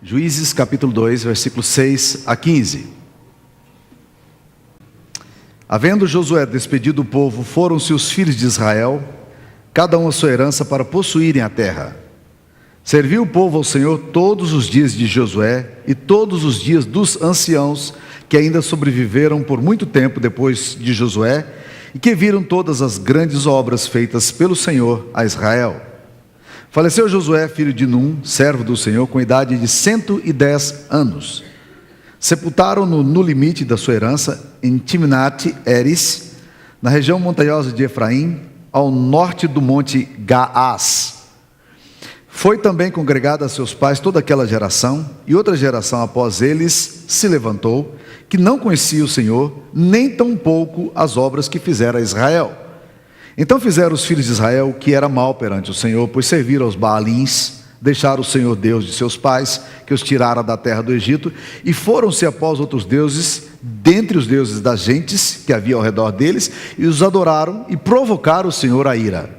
Juízes capítulo 2, versículos 6 a 15. Havendo Josué despedido o povo, foram-se os filhos de Israel, cada um a sua herança, para possuírem a terra. Serviu o povo ao Senhor todos os dias de Josué e todos os dias dos anciãos que ainda sobreviveram por muito tempo depois de Josué e que viram todas as grandes obras feitas pelo Senhor a Israel. Faleceu Josué, filho de Num, servo do Senhor, com idade de 110 anos. Sepultaram-no no limite da sua herança, em Timnat-Heres, na região montanhosa de Efraim, ao norte do monte Gaás. Foi também congregada a seus pais toda aquela geração, e outra geração após eles se levantou, que não conhecia o Senhor, nem tampouco as obras que fizera a Israel. Então fizeram os filhos de Israel o que era mal perante o Senhor, pois serviram aos Baalins, deixaram o Senhor Deus de seus pais, que os tirara da terra do Egito, e foram-se após outros deuses, dentre os deuses das gentes que havia ao redor deles, e os adoraram e provocaram o Senhor a ira.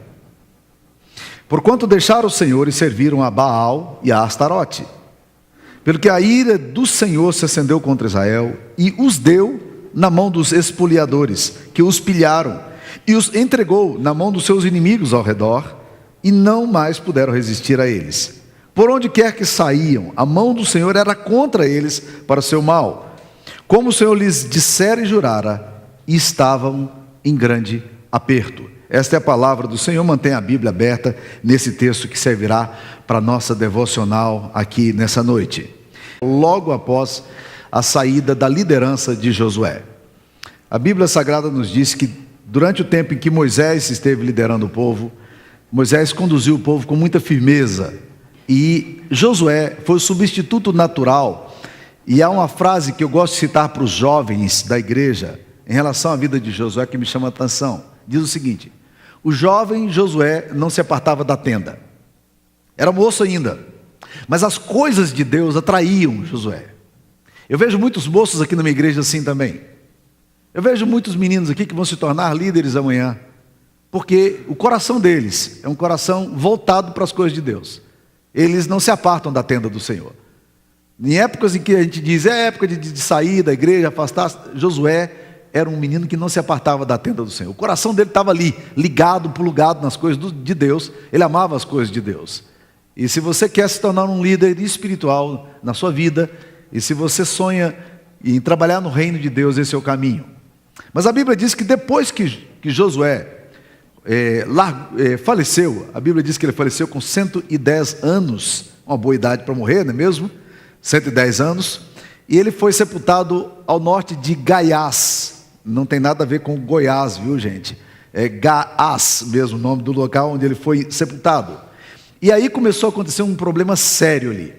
Porquanto deixaram o Senhor e serviram a Baal e a Astarote. Pelo que a ira do Senhor se acendeu contra Israel, e os deu na mão dos espoliadores, que os pilharam, e os entregou na mão dos seus inimigos ao redor, e não mais puderam resistir a eles. Por onde quer que saíam, a mão do Senhor era contra eles para o seu mal, como o Senhor lhes dissera e jurara, e estavam em grande aperto. Esta é a palavra do Senhor. Mantenha a Bíblia aberta nesse texto que servirá para a nossa devocional aqui nessa noite. Logo após a saída da liderança de Josué, a Bíblia Sagrada nos diz que durante o tempo em que Moisés esteve liderando o povo, Moisés conduziu o povo com muita firmeza, e Josué foi o substituto natural. E há uma frase que eu gosto de citar para os jovens da igreja em relação à vida de Josué que me chama a atenção. Diz o seguinte: o jovem Josué não se apartava da tenda, era moço ainda, mas as coisas de Deus atraíam Josué. Eu vejo muitos moços aqui na minha igreja assim também. Eu vejo muitos meninos aqui que vão se tornar líderes amanhã, porque o coração deles é um coração voltado para as coisas de Deus. Eles não se apartam da tenda do Senhor. Em épocas em que a gente diz, é época de sair da igreja, afastar, Josué era um menino que não se apartava da tenda do Senhor. O coração dele estava ali, ligado, plugado nas coisas de Deus. Ele amava as coisas de Deus. E se você quer se tornar um líder espiritual na sua vida, e se você sonha em trabalhar no reino de Deus, esse é o caminho. Mas a Bíblia diz que depois que Josué faleceu, a Bíblia diz que ele faleceu com 110 anos, uma boa idade para morrer, não é mesmo? 110 anos, e ele foi sepultado ao norte de Gaiás. Não tem nada a ver com Goiás, viu, gente? É Gaás mesmo, o nome do local onde ele foi sepultado. E aí começou a acontecer um problema sério ali.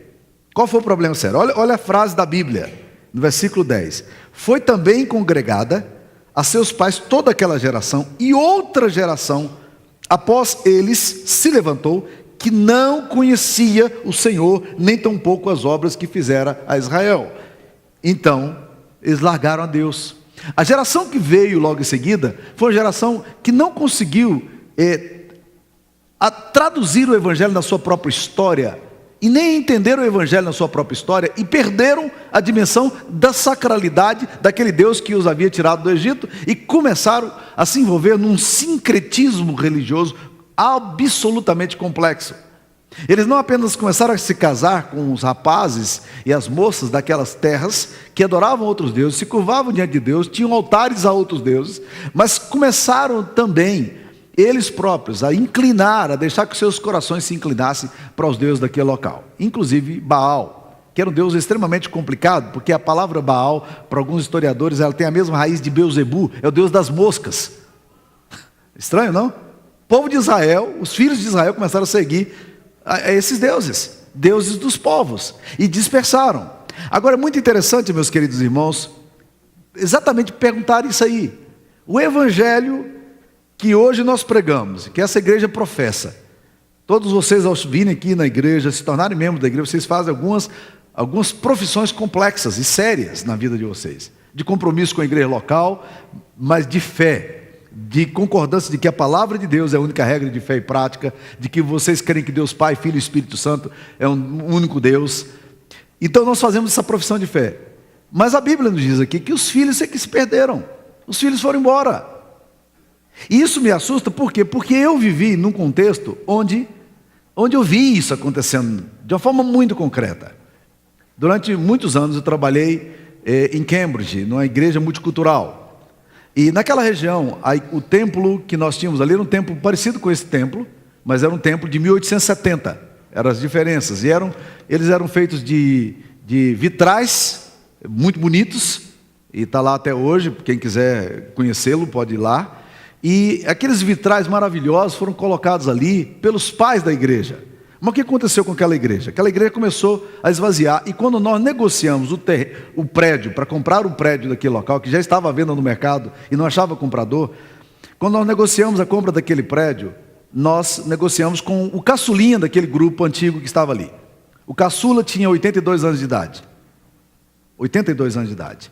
Qual foi o problema sério? Olha a frase da Bíblia, no versículo 10. Foi também congregada a seus pais toda aquela geração, e outra geração após eles se levantou, que não conhecia o Senhor, nem tampouco as obras que fizera a Israel. Então eles largaram a Deus. A geração que veio logo em seguida foi uma geração que não conseguiu traduzir o Evangelho na sua própria história, e nem entenderam o Evangelho na sua própria história, e perderam a dimensão da sacralidade daquele Deus que os havia tirado do Egito, e começaram a se envolver num sincretismo religioso absolutamente complexo. Eles não apenas começaram a se casar com os rapazes e as moças daquelas terras que adoravam outros deuses, se curvavam diante de Deus, tinham altares a outros deuses, mas começaram também eles próprios a inclinar, a deixar que seus corações se inclinassem para os deuses daquele local, inclusive Baal, que era um deus extremamente complicado, porque a palavra Baal, para alguns historiadores, ela tem a mesma raiz de Beuzebu, é o deus das moscas. Estranho, não? O povo de Israel, os filhos de Israel começaram a seguir a esses deuses, deuses dos povos, e dispersaram. Agora é muito interessante, meus queridos irmãos, exatamente perguntar isso aí. O Evangelho que hoje nós pregamos, que essa igreja professa, todos vocês ao virem aqui na igreja, se tornarem membros da igreja, vocês fazem algumas profissões complexas e sérias na vida de vocês, de compromisso com a igreja local, mas de fé, de concordância de que a palavra de Deus é a única regra de fé e prática, de que vocês creem que Deus Pai, Filho e Espírito Santo é um único Deus, Então nós fazemos essa profissão de fé. Mas a Bíblia nos diz aqui que os filhos é que se perderam. Os filhos foram embora. E isso me assusta, por quê? Porque eu vivi num contexto onde eu vi isso acontecendo de uma forma muito concreta. Durante muitos anos eu trabalhei em Cambridge, numa igreja multicultural. E naquela região, o templo que nós tínhamos ali era um templo parecido com esse templo, mas era um templo de 1870. Eram as diferenças. E eles eram feitos de vitrais muito bonitos, e está lá até hoje, quem quiser conhecê-lo pode ir lá. E aqueles vitrais maravilhosos foram colocados ali pelos pais da igreja. Mas o que aconteceu com aquela igreja? Aquela igreja começou a esvaziar, e quando nós negociamos o prédio, para comprar o prédio daquele local, que já estava à venda no mercado e não achava comprador, quando nós negociamos a compra daquele prédio, nós negociamos com o caçulinha daquele grupo antigo que estava ali. O caçula tinha 82 anos de idade. 82 anos de idade.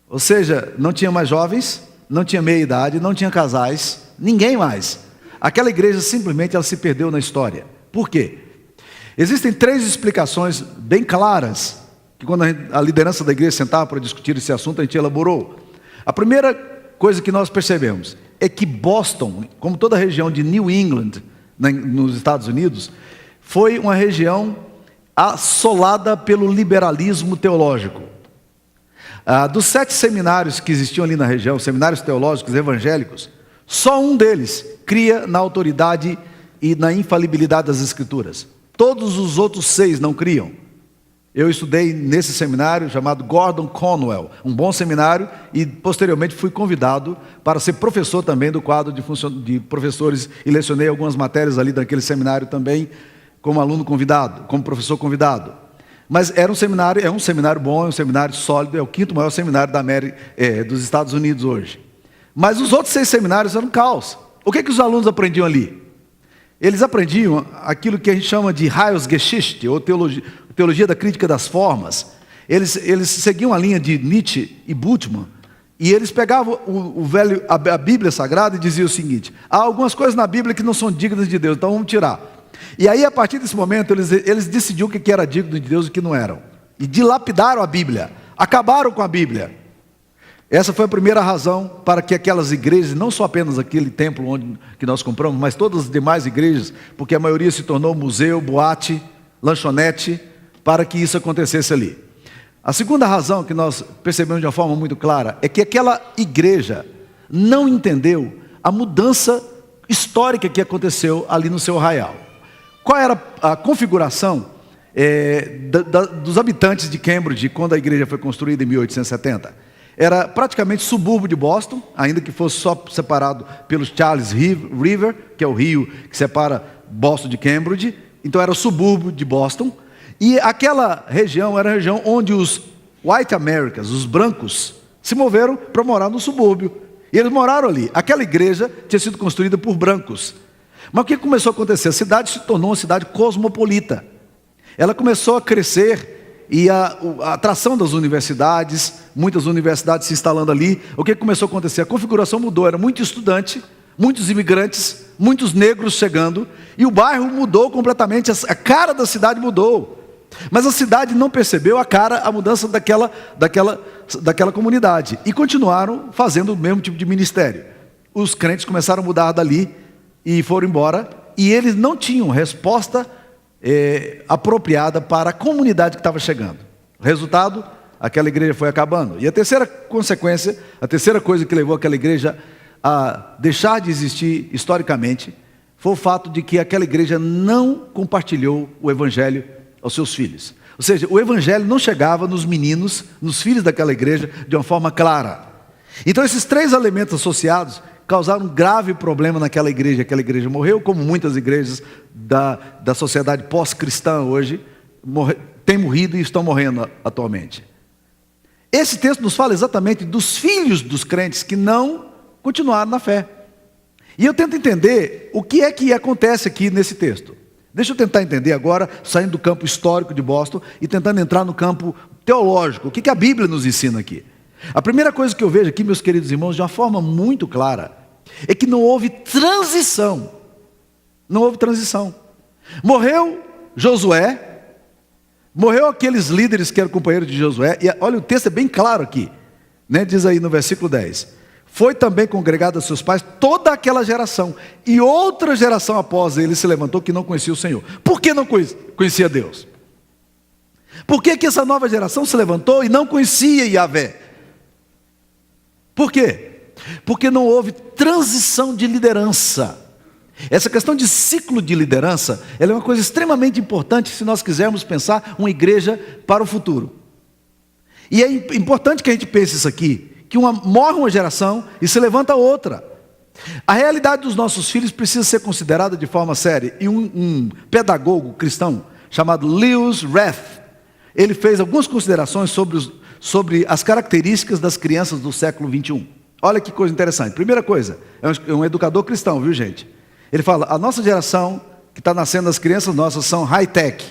Ou seja, não tinha mais jovens, não tinha meia idade, não tinha casais, ninguém mais. Aquela igreja simplesmente ela se perdeu na história. Por quê? Existem 3 explicações bem claras, que quando a liderança da igreja sentava para discutir esse assunto, a gente elaborou. A primeira coisa que nós percebemos é que Boston, como toda a região de New England, nos Estados Unidos, foi uma região assolada pelo liberalismo teológico. Dos 7 seminários que existiam ali na região, seminários teológicos evangélicos, só um deles cria na autoridade e na infalibilidade das Escrituras. Todos os outros 6 não criam. Eu estudei nesse seminário chamado Gordon Conwell, um bom seminário, e posteriormente fui convidado para ser professor também do quadro de professores, e lecionei algumas matérias ali daquele seminário também, como aluno convidado, como professor convidado. Mas é um seminário bom, é um seminário sólido, é o 5º maior seminário da América, dos Estados Unidos hoje. Mas os outros 6 seminários eram caos. O que os alunos aprendiam ali? Eles aprendiam aquilo que a gente chama de Heilsgeschichte, ou teologia da crítica das formas. Eles seguiam a linha de Nietzsche e Bultmann, e eles pegavam a Bíblia Sagrada e diziam o seguinte: há algumas coisas na Bíblia que não são dignas de Deus, então vamos tirar. E aí, a partir desse momento, eles decidiram o que era digno de Deus e o que não eram. E dilapidaram a Bíblia, acabaram com a Bíblia. Essa foi a primeira razão para que aquelas igrejas, não só apenas aquele templo que nós compramos, mas todas as demais igrejas, porque a maioria se tornou museu, boate, lanchonete, para que isso acontecesse ali. A segunda razão que nós percebemos de uma forma muito clara é que aquela igreja não entendeu a mudança histórica que aconteceu ali no seu arraial. Qual era a configuração dos habitantes de Cambridge quando a igreja foi construída em 1870? Era praticamente subúrbio de Boston, ainda que fosse só separado pelo Charles River, que é o rio que separa Boston de Cambridge. Então era o subúrbio de Boston. E aquela região era a região onde os White Americans, os brancos, se moveram para morar no subúrbio. E eles moraram ali. Aquela igreja tinha sido construída por brancos. Mas o que começou a acontecer? A cidade se tornou uma cidade cosmopolita. Ela começou a crescer, e a atração das universidades, muitas universidades se instalando ali. O que começou a acontecer? A configuração mudou, era muito estudante, muitos imigrantes, muitos negros chegando, e o bairro mudou completamente, a cara da cidade mudou. Mas a cidade não percebeu a mudança daquela comunidade, e continuaram fazendo o mesmo tipo de ministério. Os crentes começaram a mudar dali, e foram embora, e eles não tinham resposta apropriada para a comunidade que estava chegando. Resultado, aquela igreja foi acabando. E a terceira consequência, a terceira coisa que levou aquela igreja a deixar de existir historicamente, foi o fato de que aquela igreja não compartilhou o evangelho aos seus filhos. Ou seja, o evangelho não chegava nos meninos, nos filhos daquela igreja, de uma forma clara. Então esses 3 elementos associados causaram um grave problema naquela igreja. Aquela igreja morreu, como muitas igrejas da sociedade pós-cristã hoje têm morrido e estão morrendo atualmente. Esse texto nos fala exatamente dos filhos dos crentes que não continuaram na fé. E eu tento entender o que é que acontece aqui nesse texto. Deixa eu tentar entender agora, saindo do campo histórico de Boston e tentando entrar no campo teológico. O que a Bíblia nos ensina aqui? A primeira coisa que eu vejo aqui, meus queridos irmãos, de uma forma muito clara, é que não houve transição. Não houve transição. Morreu Josué, Morreu aqueles líderes que eram companheiros de Josué, e olha, o texto é bem claro aqui, né? Diz aí no versículo 10: foi também congregado a seus pais toda aquela geração, e outra geração após ele se levantou que não conhecia o Senhor. Por que não conhecia Deus? Por que essa nova geração se levantou e não conhecia Yahvé? Por quê? Porque não houve transição de liderança. Essa questão de ciclo de liderança, ela é uma coisa extremamente importante se nós quisermos pensar uma igreja para o futuro. E é importante que a gente pense isso aqui, que morre uma geração e se levanta outra. A realidade dos nossos filhos precisa ser considerada de forma séria. E um pedagogo cristão chamado Lewis Rath, ele fez algumas considerações sobre as características das crianças do século 21. Olha que coisa interessante. Primeira coisa, é um educador cristão, viu, gente? Ele fala: a nossa geração que está nascendo, as crianças nossas são high-tech,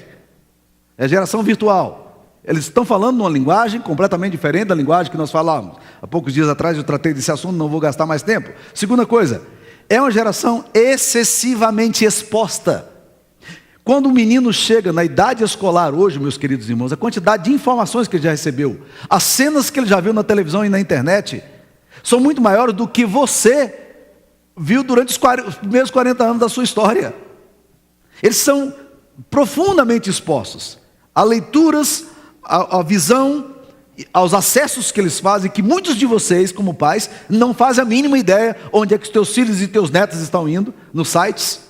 é geração virtual. Eles estão falando numa linguagem completamente diferente da linguagem que nós falávamos. Há poucos dias atrás eu tratei desse assunto, não vou gastar mais tempo. Segunda coisa, é uma geração excessivamente exposta. Quando um menino chega na idade escolar hoje, meus queridos irmãos, a quantidade de informações que ele já recebeu, as cenas que ele já viu na televisão e na internet, são muito maiores do que você viu durante os primeiros 40 anos da sua história. Eles são profundamente expostos a leituras, a visão, aos acessos que eles fazem, que muitos de vocês, como pais, não fazem a mínima ideia onde é que os teus filhos e teus netos estão indo, nos sites.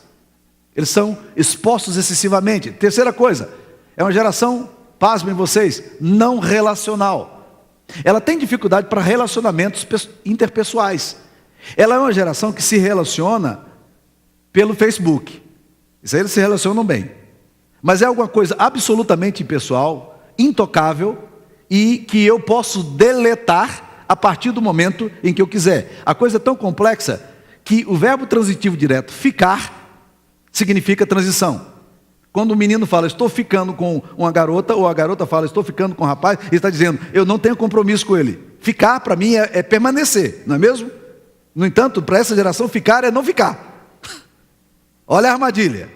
Eles são expostos excessivamente. Terceira coisa, é uma geração, pasmem vocês, não relacional. Ela tem dificuldade para relacionamentos interpessoais. Ela é uma geração que se relaciona pelo Facebook. Isso aí eles se relacionam bem. Mas é alguma coisa absolutamente impessoal, intocável, e que eu posso deletar a partir do momento em que eu quiser. A coisa é tão complexa que o verbo transitivo direto, ficar, significa transição. Quando o menino fala, estou ficando com uma garota, ou a garota fala, estou ficando com um rapaz, ele está dizendo, eu não tenho compromisso com ele. Ficar, para mim, é permanecer, não é mesmo? No entanto, para essa geração, ficar é não ficar. Olha a armadilha.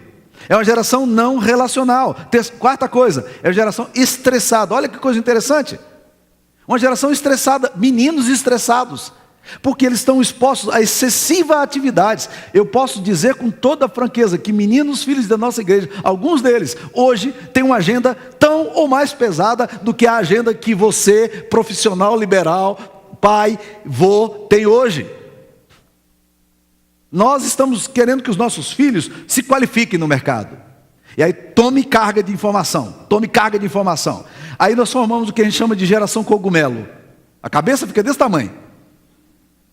É uma geração não relacional. Quarta coisa, é uma geração estressada. Olha que coisa interessante. Uma geração estressada, meninos estressados, porque eles estão expostos a excessivas atividades. Eu posso dizer com toda franqueza que meninos, filhos da nossa igreja, alguns deles, hoje, têm uma agenda tão ou mais pesada do que a agenda que você, profissional liberal, pai, vô, tem hoje. Nós estamos querendo que os nossos filhos se qualifiquem no mercado. E aí tome carga de informação, tome carga de informação. Aí nós formamos o que a gente chama de geração cogumelo. A cabeça fica desse tamanho,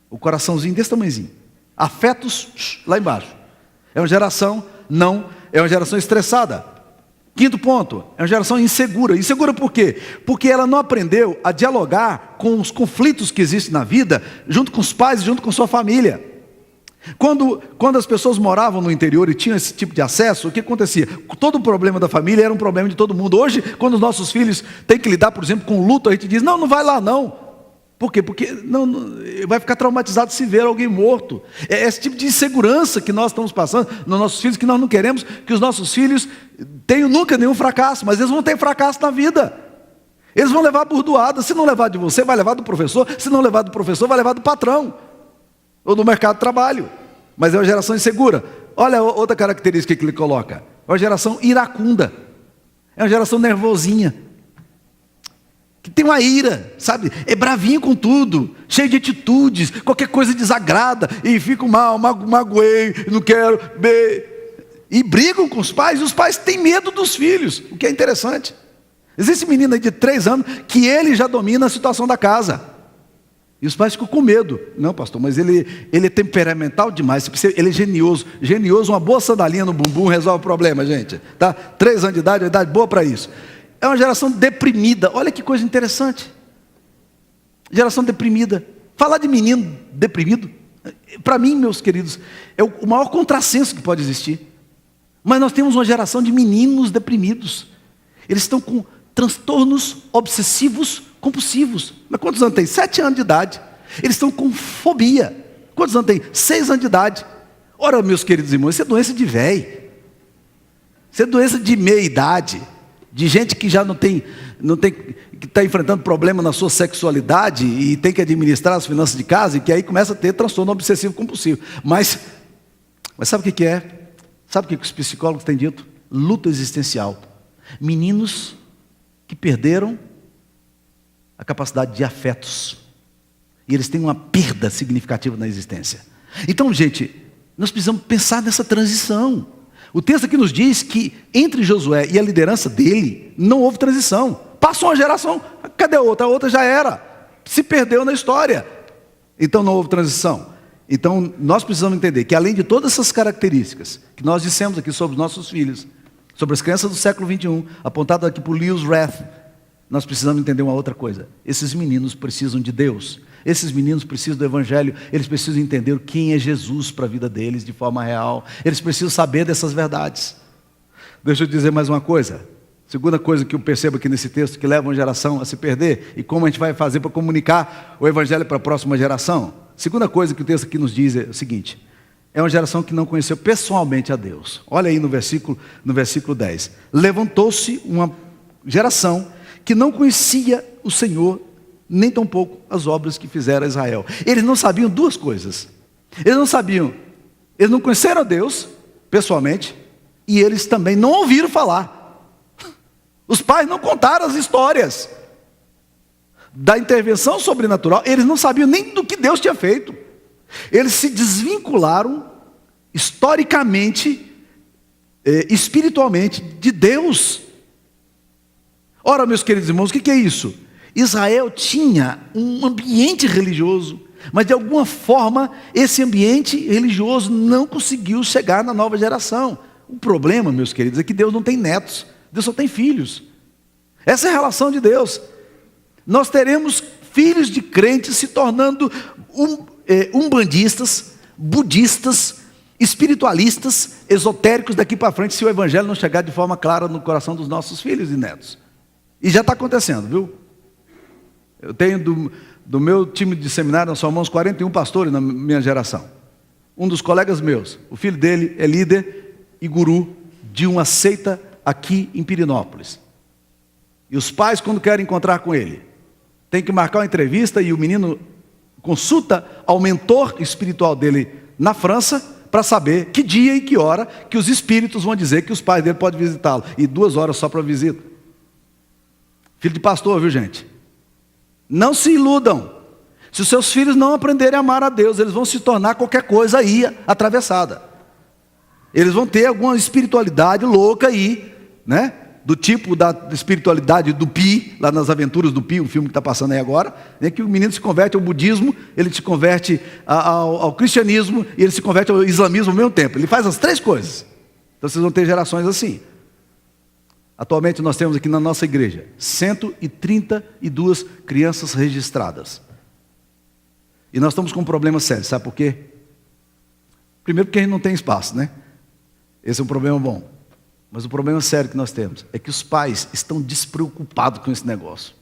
o coraçãozinho desse tamanhozinho, afetos lá embaixo. É uma geração estressada. Quinto ponto, é uma geração insegura. Insegura por quê? Porque ela não aprendeu a dialogar com os conflitos que existem na vida, junto com os pais e junto com sua família. Quando as pessoas moravam no interior e tinham esse tipo de acesso, o que acontecia? Todo o problema da família era um problema de todo mundo. Hoje, quando os nossos filhos têm que lidar, por exemplo, com luto, a gente diz, não vai lá não. Por quê? Porque não, vai ficar traumatizado se ver alguém morto. É esse tipo de insegurança que nós estamos passando nos nossos filhos, que nós não queremos que os nossos filhos tenham nunca nenhum fracasso, mas eles vão ter fracasso na vida. Eles vão levar burdoada. Se não levar de você, vai levar do professor. Se não levar do professor, vai levar do patrão ou do mercado de trabalho. Mas é uma geração insegura. Olha outra característica que ele coloca: é uma geração iracunda, é uma geração nervosinha, que tem uma ira, sabe? É bravinho com tudo, cheio de atitudes, qualquer coisa desagrada, e fico mal, magoei, não quero, e brigam com os pais, e os pais têm medo dos filhos, o que é interessante. Existe menino aí de 3 anos, que ele já domina a situação da casa, e os pais ficam com medo. Não, pastor, mas ele é temperamental demais, ele é genioso, uma boa sandalinha no bumbum resolve o problema, gente, tá? 3 anos de idade, uma idade boa para isso. É uma geração deprimida. Olha que coisa interessante. Geração deprimida. Falar de menino deprimido, para mim, meus queridos, é o maior contrassenso que pode existir. Mas nós temos uma geração de meninos deprimidos. Eles estão com transtornos obsessivos compulsivos. Mas quantos anos tem? 7 anos de idade. Eles estão com fobia. Quantos anos tem? 6 anos de idade. Ora, meus queridos irmãos, isso é doença de velho. Isso é doença de meia idade. de gente que já que está enfrentando problema na sua sexualidade e tem que administrar as finanças de casa, e que aí começa a ter transtorno obsessivo compulsivo. Mas sabe o que é? Sabe o que os psicólogos têm dito? Luta existencial. Meninos que perderam a capacidade de afetos. E eles têm uma perda significativa na existência. Então, gente, nós precisamos pensar nessa transição. O texto aqui nos diz que entre Josué e a liderança dele, não houve transição. Passou uma geração, cadê a outra? A outra já era. Se perdeu na história. Então não houve transição. Então nós precisamos entender que além de todas essas características que nós dissemos aqui sobre os nossos filhos, sobre as crianças do século 21, apontado aqui por Lewis Rath, nós precisamos entender uma outra coisa. Esses meninos precisam de Deus. Esses meninos precisam do Evangelho. Eles precisam entender quem é Jesus para a vida deles de forma real. Eles precisam saber dessas verdades. Deixa eu dizer mais uma coisa. Segunda coisa que eu percebo aqui nesse texto, que leva uma geração a se perder, e como a gente vai fazer para comunicar o Evangelho para a próxima geração. Segunda coisa que o texto aqui nos diz é o seguinte: é uma geração que não conheceu pessoalmente a Deus. Olha aí no versículo 10. Levantou-se uma geração que não conhecia o Senhor, nem tampouco as obras que fizera Israel. Eles não sabiam duas coisas. Eles não conheceram a Deus pessoalmente, e eles também não ouviram falar. Os pais não contaram as histórias da intervenção sobrenatural. Eles não sabiam nem do que Deus tinha feito. Eles se desvincularam historicamente, espiritualmente, de Deus. Ora, meus queridos irmãos, o que é isso? Israel tinha um ambiente religioso, mas de alguma forma esse ambiente religioso não conseguiu chegar na nova geração. O problema, meus queridos, é que Deus não tem netos, Deus só tem filhos. Essa é a relação de Deus. Nós teremos filhos de crentes se tornando umbandistas, budistas, espiritualistas, esotéricos daqui para frente, se o Evangelho não chegar de forma clara no coração dos nossos filhos e netos. E já está acontecendo, viu? Eu tenho do meu time de seminário, nós somos 41 pastores na minha geração. Um dos colegas meus, o filho dele é líder e guru de uma seita aqui em Pirinópolis. E os pais, quando querem encontrar com ele, tem que marcar uma entrevista, e o menino consulta ao mentor espiritual dele na França para saber que dia e que hora que os espíritos vão dizer que os pais dele podem visitá-lo. E 2 horas só para visita. Filho de pastor, viu, gente? Não se iludam. Se os seus filhos não aprenderem a amar a Deus, eles vão se tornar qualquer coisa aí atravessada. Eles vão ter alguma espiritualidade louca aí, né? Do tipo da espiritualidade do Pi, lá nas Aventuras do Pi, um filme que está passando aí agora, né? Que o menino se converte ao budismo, ele se converte ao cristianismo, e ele se converte ao islamismo ao mesmo tempo. Ele faz as 3 coisas. Então vocês vão ter gerações assim. Atualmente nós temos aqui na nossa igreja 132 crianças registradas. E nós estamos com um problema sério, sabe por quê? Primeiro porque a gente não tem espaço, né? Esse é um problema bom. Mas o problema sério que nós temos é que os pais estão despreocupados com esse negócio.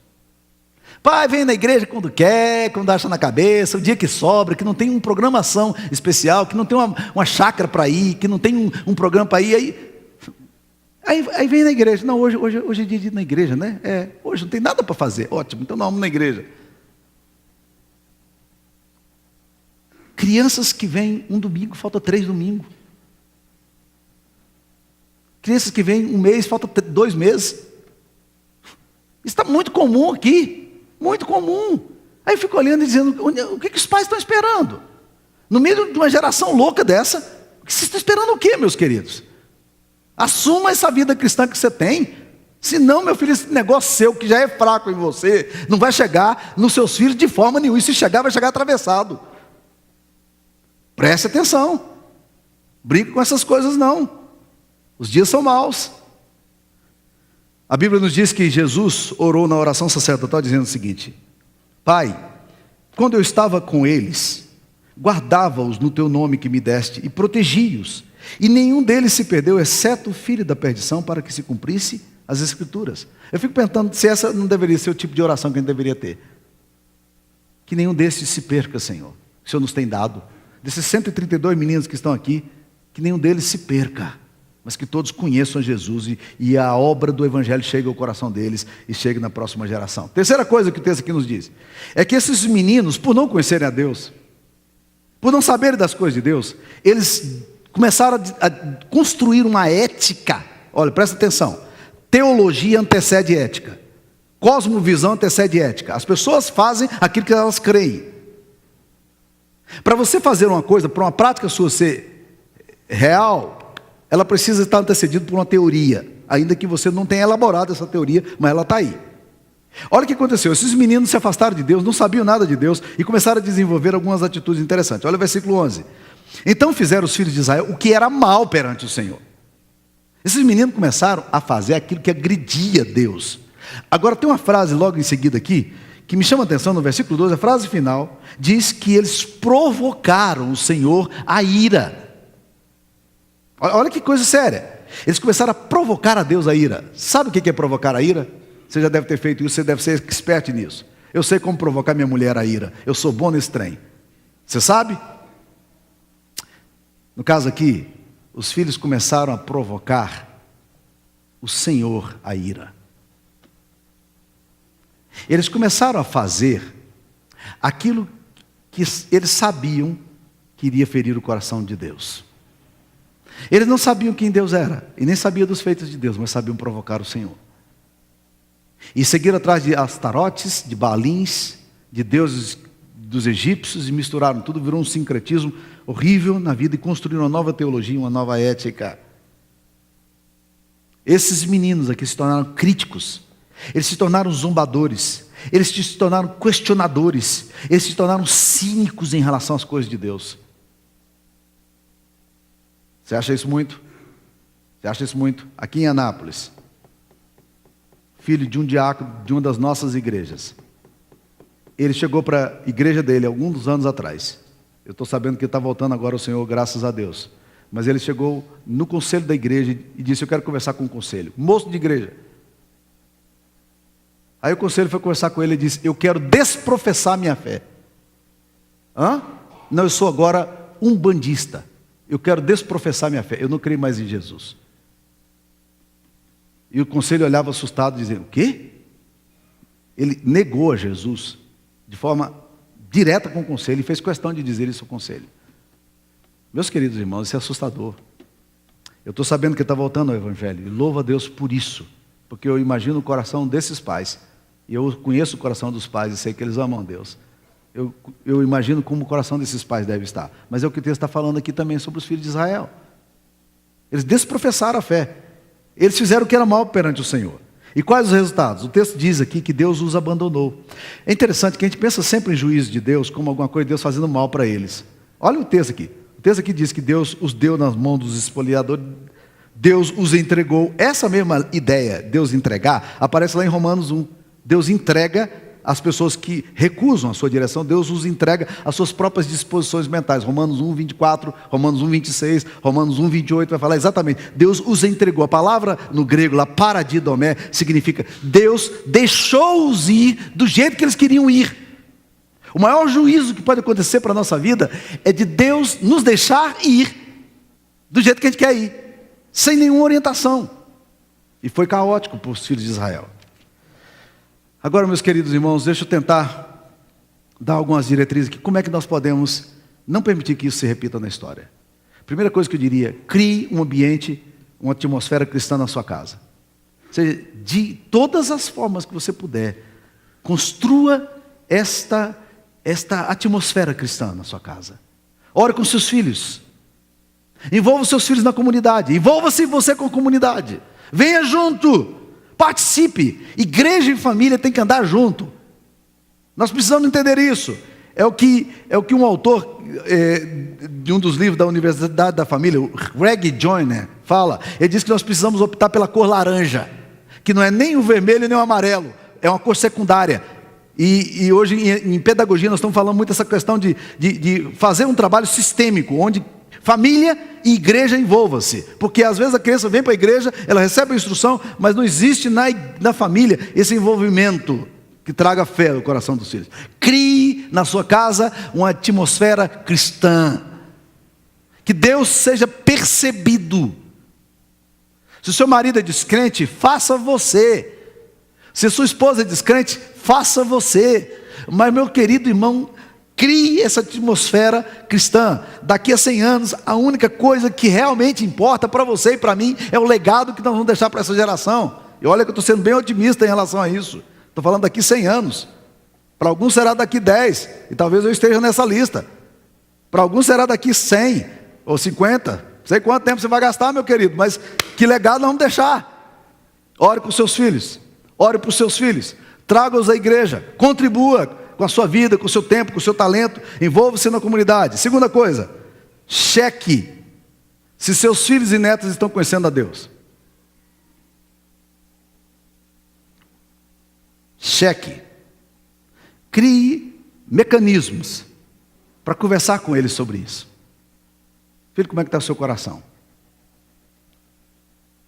Pai vem na igreja quando quer, quando acha na cabeça, o dia que sobra, que não tem uma programação especial, que não tem uma chácara para ir, que não tem um programa para ir, aí vem na igreja. Não, hoje é dia de ir na igreja, né? Hoje não tem nada para fazer. Ótimo, então nós vamos na igreja. Crianças que vêm um domingo, falta 3 domingos. Crianças que vêm um mês, falta 2 meses. Isso está muito comum aqui. Muito comum. Aí eu fico olhando e dizendo, o que os pais estão esperando? No meio de uma geração louca dessa, vocês estão esperando o quê, meus queridos? Assuma essa vida cristã que você tem. Senão, meu filho, esse negócio seu, que já é fraco em você, não vai chegar nos seus filhos de forma nenhuma. E se chegar, vai chegar atravessado. Preste atenção. Brinque com essas coisas não. Os dias são maus. A Bíblia nos diz que Jesus orou na oração sacerdotal dizendo o seguinte: Pai, quando eu estava com eles, guardava-os no teu nome que me deste e protegi-os, e nenhum deles se perdeu, exceto o filho da perdição, para que se cumprisse as Escrituras. Eu fico pensando se essa não deveria ser o tipo de oração que a gente deveria ter. Que nenhum desses se perca, Senhor. O Senhor nos tem dado. Desses 132 meninos que estão aqui, que nenhum deles se perca. mas que todos conheçam Jesus e a obra do Evangelho chegue ao coração deles e chegue na próxima geração. Terceira coisa que o texto aqui nos diz, é que esses meninos, por não conhecerem a Deus, por não saberem das coisas de Deus, eles começaram a construir uma ética. Olha, presta atenção, teologia antecede ética, cosmovisão antecede ética. As pessoas fazem aquilo que elas creem. Para você fazer uma coisa, para uma prática sua ser real, ela precisa estar antecedida por uma teoria, ainda que você não tenha elaborado essa teoria, mas ela está aí. Olha o que aconteceu, esses meninos se afastaram de Deus, não sabiam nada de Deus e começaram a desenvolver algumas atitudes interessantes. Olha o versículo 11. Então fizeram os filhos de Israel o que era mal perante o Senhor. Esses meninos começaram a fazer aquilo que agredia Deus. Agora tem uma frase logo em seguida aqui, que me chama a atenção no versículo 12, a frase final, diz que eles provocaram o Senhor a ira. Olha que coisa séria, eles começaram a provocar a Deus a ira. Sabe o que é provocar a ira? Você já deve ter feito isso, você deve ser expert nisso. Eu sei como provocar minha mulher a ira, eu sou bom nesse trem. Você sabe? No caso aqui, os filhos começaram a provocar o Senhor a ira. Eles começaram a fazer aquilo que eles sabiam que iria ferir o coração de Deus. Eles não sabiam quem Deus era, e nem sabiam dos feitos de Deus, mas sabiam provocar o Senhor. E seguiram atrás de astarotes, de baalins, de deuses dos egípcios, e misturaram tudo, virou um sincretismo horrível na vida, e construíram uma nova teologia, uma nova ética. Esses meninos aqui se tornaram críticos, eles se tornaram zombadores, eles se tornaram questionadores, eles se tornaram cínicos em relação às coisas de Deus. Você acha isso muito? Você acha isso muito? Aqui em Anápolis, filho de um diácono de uma das nossas igrejas, ele chegou para a igreja dele alguns anos atrás. Eu estou sabendo que ele está voltando agora ao Senhor, graças a Deus. Mas ele chegou no conselho da igreja e disse: eu quero conversar com o conselho. Moço de igreja. Aí o conselho foi conversar com ele e disse: eu quero desprofessar minha fé. Hã? Não, eu sou agora um bandista. Eu quero desprofessar minha fé. Eu não creio mais em Jesus. E o conselho olhava assustado, dizendo: o quê? Ele negou a Jesus de forma direta com o conselho e fez questão de dizer isso ao conselho. Meus queridos irmãos, isso é assustador. Eu estou sabendo que está voltando ao Evangelho, e louvo a Deus por isso, porque eu imagino o coração desses pais, e eu conheço o coração dos pais e sei que eles amam a Deus. Eu imagino como o coração desses pais deve estar, mas é o que o texto está falando aqui também sobre os filhos de Israel. Eles desprofessaram a fé, eles fizeram o que era mal perante o Senhor. E quais os resultados? O texto diz aqui que Deus os abandonou. É interessante que a gente pensa sempre em juízo de Deus como alguma coisa de Deus fazendo mal para eles. Olha o texto aqui. O texto aqui diz que Deus os deu nas mãos dos espoliadores, Deus os entregou. Essa mesma ideia, Deus entregar, aparece lá em Romanos 1. Deus entrega as pessoas que recusam a sua direção, Deus os entrega às suas próprias disposições mentais. Romanos 1, 24, Romanos 1, 26, Romanos 1, 28, vai falar exatamente. Deus os entregou. A palavra no grego lá, paradidomé, significa Deus deixou-os ir do jeito que eles queriam ir. O maior juízo que pode acontecer para a nossa vida é de Deus nos deixar ir do jeito que a gente quer ir, sem nenhuma orientação. E foi caótico para os filhos de Israel. Agora, meus queridos irmãos, deixa eu tentar dar algumas diretrizes aqui. Como é que nós podemos não permitir que isso se repita na história? Primeira coisa que eu diria: crie um ambiente, uma atmosfera cristã na sua casa. Ou seja, de todas as formas que você puder, construa esta atmosfera cristã na sua casa. Ore com seus filhos. Envolva os seus filhos na comunidade. Envolva-se você com a comunidade. Venha junto. Participe. Igreja e família tem que andar junto. Nós precisamos entender isso. É o que um autor de um dos livros da Universidade da Família, o Greg Joyner, fala. Ele diz que nós precisamos optar pela cor laranja, que não é nem o vermelho nem o amarelo, é uma cor secundária. E hoje em pedagogia nós estamos falando muito dessa questão de fazer um trabalho sistêmico, onde família e igreja envolvam-se, porque às vezes a criança vem para a igreja, ela recebe a instrução, mas não existe na família esse envolvimento que traga fé no coração dos filhos. Crie na sua casa uma atmosfera cristã, que Deus seja percebido Se o seu marido é descrente, faça você. Se sua esposa é descrente, faça você. Mas, meu querido irmão, crie essa atmosfera cristã. Daqui a 100 anos, a única coisa que realmente importa para você e para mim é o legado que nós vamos deixar para essa geração. E olha que eu estou sendo bem otimista em relação a isso. Estou falando daqui 100 anos. Para alguns será daqui 10, e talvez eu esteja nessa lista. Para alguns será daqui 100 ou 50. Não sei quanto tempo você vai gastar, meu querido, mas que legado nós vamos deixar. Ore com os seus filhos. Ore para os seus filhos. Traga-os à igreja. Contribua com a sua vida, com o seu tempo, com o seu talento. Envolva-se na comunidade. Segunda coisa, cheque se seus filhos e netos estão conhecendo a Deus. Cheque. Crie mecanismos para conversar com eles sobre isso. Filho, como é que está o seu coração?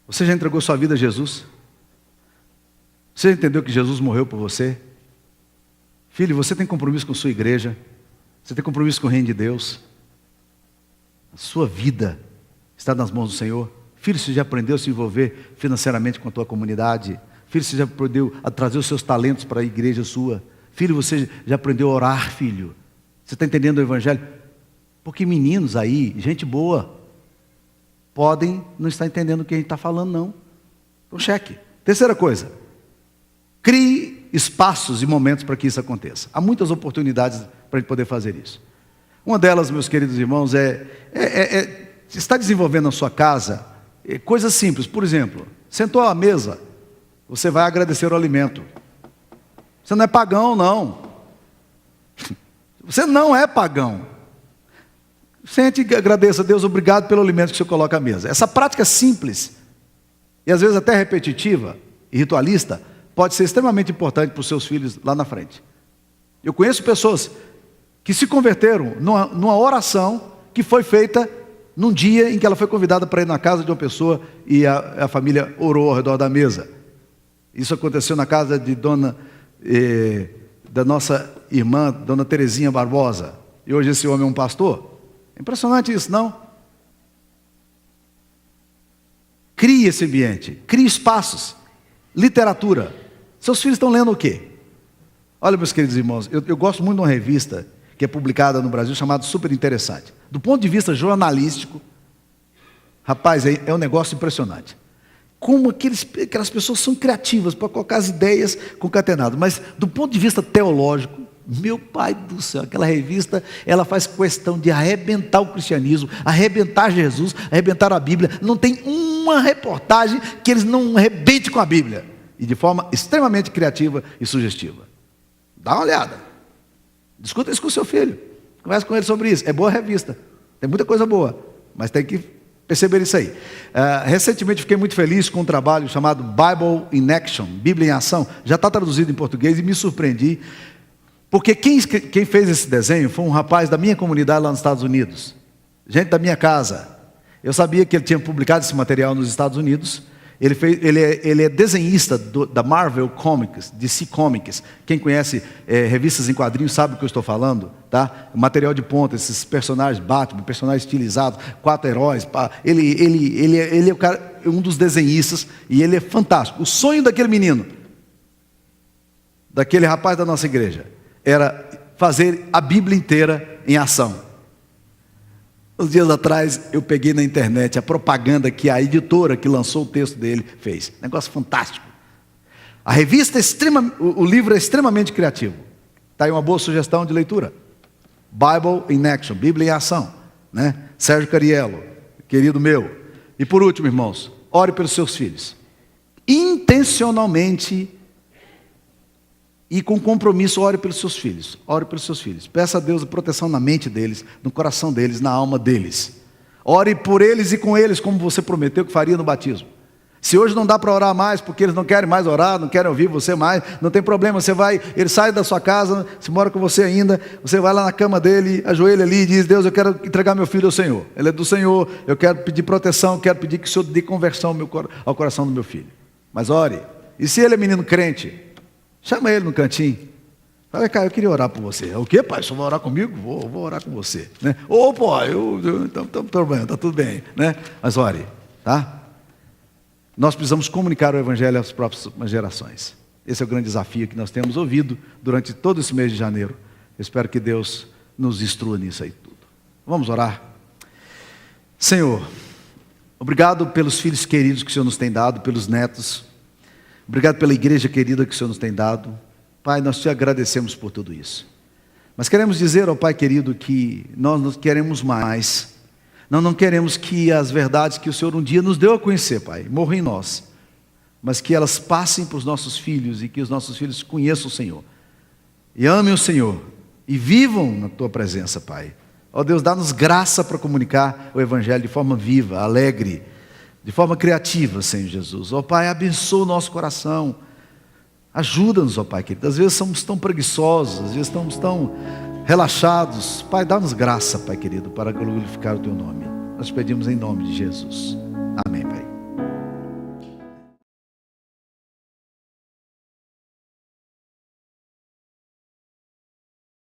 Você já entregou sua vida a Jesus? Você já entendeu que Jesus morreu por você? Filho, você tem compromisso com sua igreja? Você tem compromisso com o reino de Deus? A sua vida está nas mãos do Senhor? Filho, você já aprendeu a se envolver financeiramente com a tua comunidade? Filho, você já aprendeu a trazer os seus talentos para a igreja sua? Filho, você já aprendeu a orar, filho? Você está entendendo o evangelho? Porque meninos aí, gente boa, podem não estar entendendo o que a gente está falando, não. Então cheque. Terceira coisa, crie espaços e momentos para que isso aconteça. Há muitas oportunidades para a gente poder fazer isso. Uma delas, meus queridos irmãos, está desenvolvendo na sua casa coisas simples. Por exemplo, sentou à mesa, você vai agradecer o alimento. Você não é pagão, não. Você não é pagão. Sente e agradeça a Deus, obrigado pelo alimento que o Senhor coloca à mesa. Essa prática simples, e às vezes até repetitiva e ritualista, pode ser extremamente importante para os seus filhos lá na frente. Eu conheço pessoas que se converteram numa oração que foi feita num dia em que ela foi convidada para ir na casa de uma pessoa e a família orou ao redor da mesa. Isso aconteceu na casa de da nossa irmã, dona Terezinha Barbosa. E hoje esse homem é um pastor. É impressionante isso, não? Crie esse ambiente, crie espaços. Literatura. Seus filhos estão lendo o quê? Olha, meus queridos irmãos, eu gosto muito de uma revista que é publicada no Brasil, chamada Super Interessante. Do ponto de vista jornalístico, rapaz, é um negócio impressionante. Como aquelas pessoas são criativas para colocar as ideias concatenadas. Mas do ponto de vista teológico, meu pai do céu, aquela revista, ela faz questão de arrebentar o cristianismo, arrebentar Jesus, arrebentar a Bíblia. Não tem uma reportagem que eles não arrebentem com a Bíblia. E de forma extremamente criativa e sugestiva. Dá uma olhada. Discuta isso com o seu filho. Conversa com ele sobre isso. É boa revista. Tem muita coisa boa. Mas tem que perceber isso aí. Recentemente fiquei muito feliz com um trabalho chamado Bible in Action, Bíblia em Ação. Já está traduzido em português e me surpreendi. Porque quem fez esse desenho foi um rapaz da minha comunidade lá nos Estados Unidos. Gente da minha casa. Eu sabia que ele tinha publicado esse material nos Estados Unidos. Ele é desenhista da Marvel Comics, DC Comics. Quem conhece revistas em quadrinhos sabe do que eu estou falando, tá? Material de ponta, esses personagens Batman, personagens estilizados, 4 heróis. Ele é um dos desenhistas e ele é fantástico. O sonho daquele menino, daquele rapaz da nossa igreja, era fazer a Bíblia inteira em ação. Uns dias atrás eu peguei na internet a propaganda que a editora que lançou o texto dele fez. Negócio fantástico. A revista o livro é extremamente criativo. Está aí uma boa sugestão de leitura. Bible in Action, Bíblia em Ação, né? Sérgio Cariello, querido meu. E por último, irmãos, ore pelos seus filhos. Intencionalmente e com compromisso, ore pelos seus filhos. Ore pelos seus filhos. Peça a Deus a proteção na mente deles, no coração deles, na alma deles. Ore por eles e com eles, como você prometeu que faria no batismo. Se hoje não dá para orar mais, porque eles não querem mais orar, não querem ouvir você mais, não tem problema, ele sai da sua casa, se mora com você ainda, você vai lá na cama dele, ajoelha ali e diz: Deus, eu quero entregar meu filho ao Senhor. Ele é do Senhor, eu quero pedir proteção, quero pedir que o Senhor dê conversão ao coração do meu filho. Mas ore. E se ele é menino crente, chama ele no cantinho. Fala: cara, eu queria orar por você. O quê, pai? Só vai orar comigo? Vou orar com você, né? Pô, então, tá tudo bem, né? Mas ore, tá? nós precisamos comunicar o Evangelho às próximas gerações. Esse é o grande desafio que nós temos ouvido durante todo esse mês de janeiro. Eu espero que Deus nos instrua nisso aí tudo. Vamos orar? Senhor, obrigado pelos filhos queridos que o Senhor nos tem dado, pelos netos. Obrigado pela igreja querida que o Senhor nos tem dado. Pai, nós te agradecemos por tudo isso. Mas queremos dizer ao Pai querido que nós queremos mais. Nós não queremos que as verdades que o Senhor um dia nos deu a conhecer, Pai, morram em nós. Mas que elas passem para os nossos filhos e que os nossos filhos conheçam o Senhor. E amem o Senhor. E vivam na Tua presença, Pai. Ó Deus, dá-nos graça para comunicar o Evangelho de forma viva, alegre, de forma criativa, Senhor Jesus. Ó Pai, abençoa o nosso coração. Ajuda-nos, ó Pai querido. Às vezes somos tão preguiçosos, às vezes estamos tão relaxados. Pai, dá-nos graça, Pai querido, para glorificar o Teu nome. Nós pedimos em nome de Jesus.